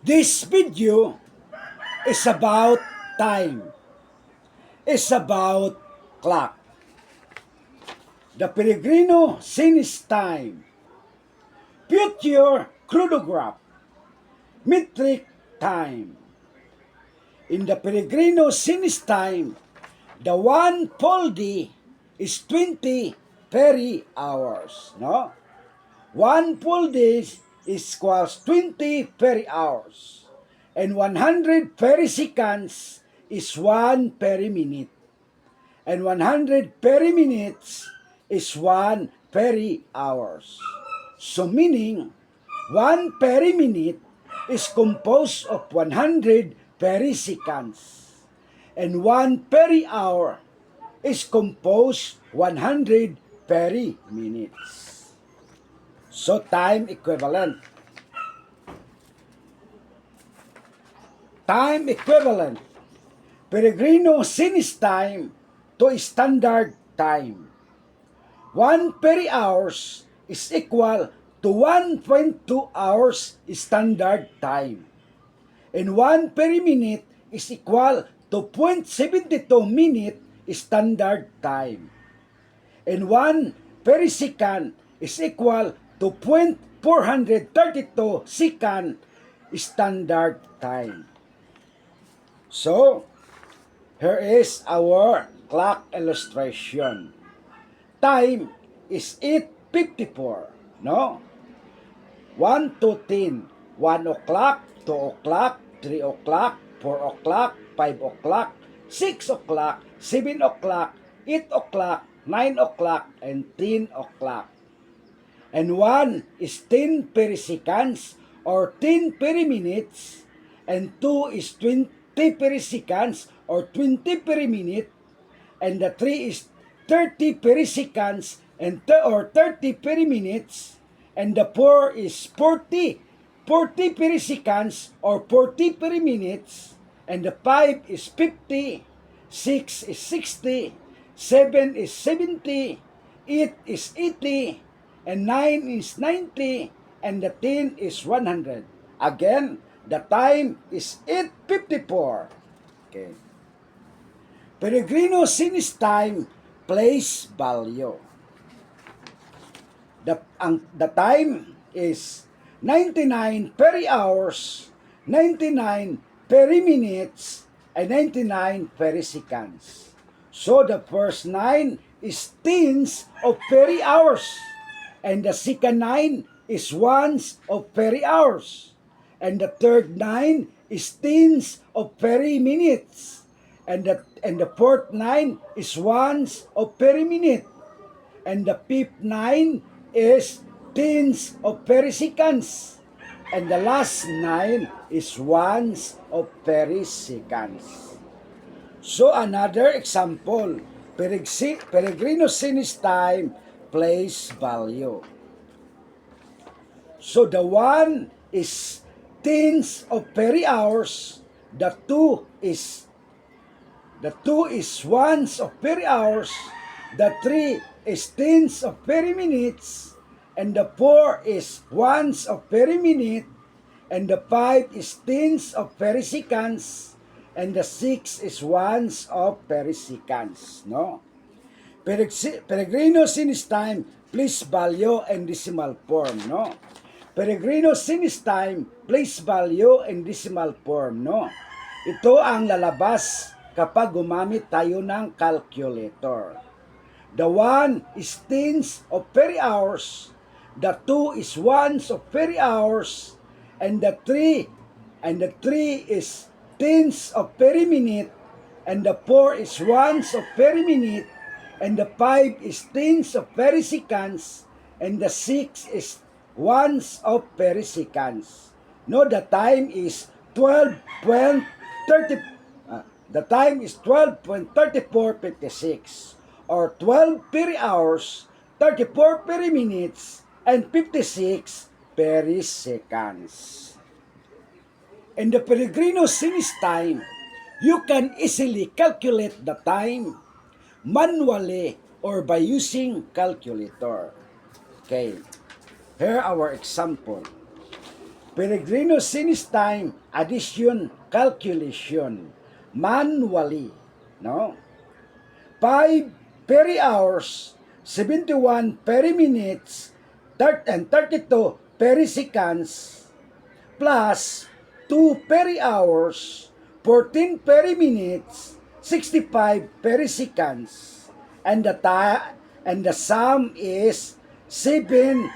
This video is about time. It's about clock. The Peregrino Sinus time. Future chronograph. Metric time. In the Peregrino Sinus time, the one full day is 20 peri hours. No? One full day is equals 20 peri hours. And 100 peri seconds is 1 peri minute. And 100 peri minutes is 1 peri hours. So meaning, 1 peri minute is composed of 100 peri seconds. And 1 peri hour is composed 100 peri minutes. So time equivalent. Time equivalent. Peregrino Sinus time to standard time. 1 peri hours is equal to 1.2 hours standard time. And 1 peri minute is equal to 0.72 minute standard time. And 1 peri second is equal to 0.432 second standard time. So, here is our clock illustration. Time is 8:54, no? 1 to 10, 1 o'clock, 2 o'clock, 3 o'clock, 4 o'clock, 5 o'clock, 6 o'clock, 7 o'clock, 8 o'clock, 9 o'clock, and 10 o'clock. And 1 is 10 peri seconds or 10 peri minutes, and 2 is 20 peri seconds or 20 peri minute, and the 3 is 30 peri seconds or 30 peri minutes, and the 4 is 40 peri seconds or 40 peri minutes, and the 5 is 50, 6 is 60, 7 is 70, 8 is 80, and 9 is 90, and the 10 is 100. Again, the time is 8:54. Okay. Peregrino Sinus time, place value. The time is 99 peri hours, 99 peri minutes, and 99 peri seconds. So the first 9 is tens of peri hours, and the second 9 is ones of peri hours, and the third 9 is tens of peri minutes, and the fourth 9 is ones of peri minute, and the fifth 9 is tens of peri seconds, and the last 9 is ones of peri seconds. So another example, Peregrino Sinus time, place value. So the 1 is tens of peri hours, the 2 is ones of peri hours, the 3 is tens of peri minutes, and the 4 is ones of peri minute, and the 5 is tens of peri seconds, and the 6 is ones of peri seconds. No? Peregrino Sinus time, place value and decimal form. No? Peregrino Sinus time, place value and decimal form. No? Ito ang lalabas kapag gumamit tayo ng calculator. The 1 is tens of peri hours, the 2 is ones of peri hours, and the 3 is tens of peri minute, and the 4 is ones of peri minute, and the 5 is tens of peri seconds, and the 6 is ones of peri seconds. No, the time is 12.3456, or 12 peri hours, 34 peri minutes, and 56 peri seconds. In the Peregrino Sinus time, you can easily calculate the time manually or by using calculator. Okay, here our example. Peregrino since time addition calculation manually, no? 5 peri hours, 71 peri minutes, and 32 peri seconds plus 2 peri hours, 14 peri minutes, 65 peri seconds, and the sum is 7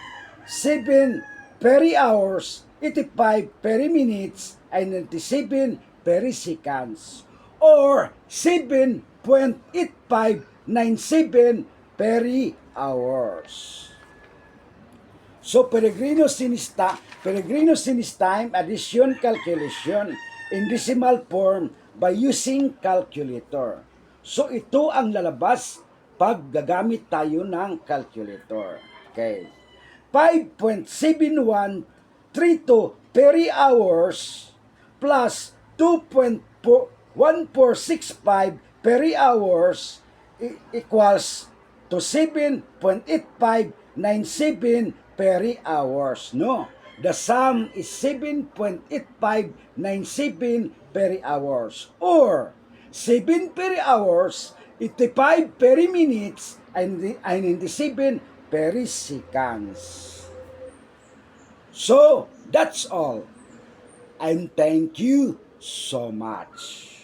peri hours, 85 peri minutes, and 97 peri seconds, or 7.8597 peri hours. So, Peregrino since time addition calculation in decimal form by using calculator. So, ito ang lalabas pag gagamit tayo ng calculator. Okay. 5.7132 peri hours plus 2.1465 peri hours equals to 7.8597 peri hours, no? The sum is 7.8597 peri hours, or 7 peri hours, 85 peri minutes, and 97 peri seconds. So, that's all. And thank you so much.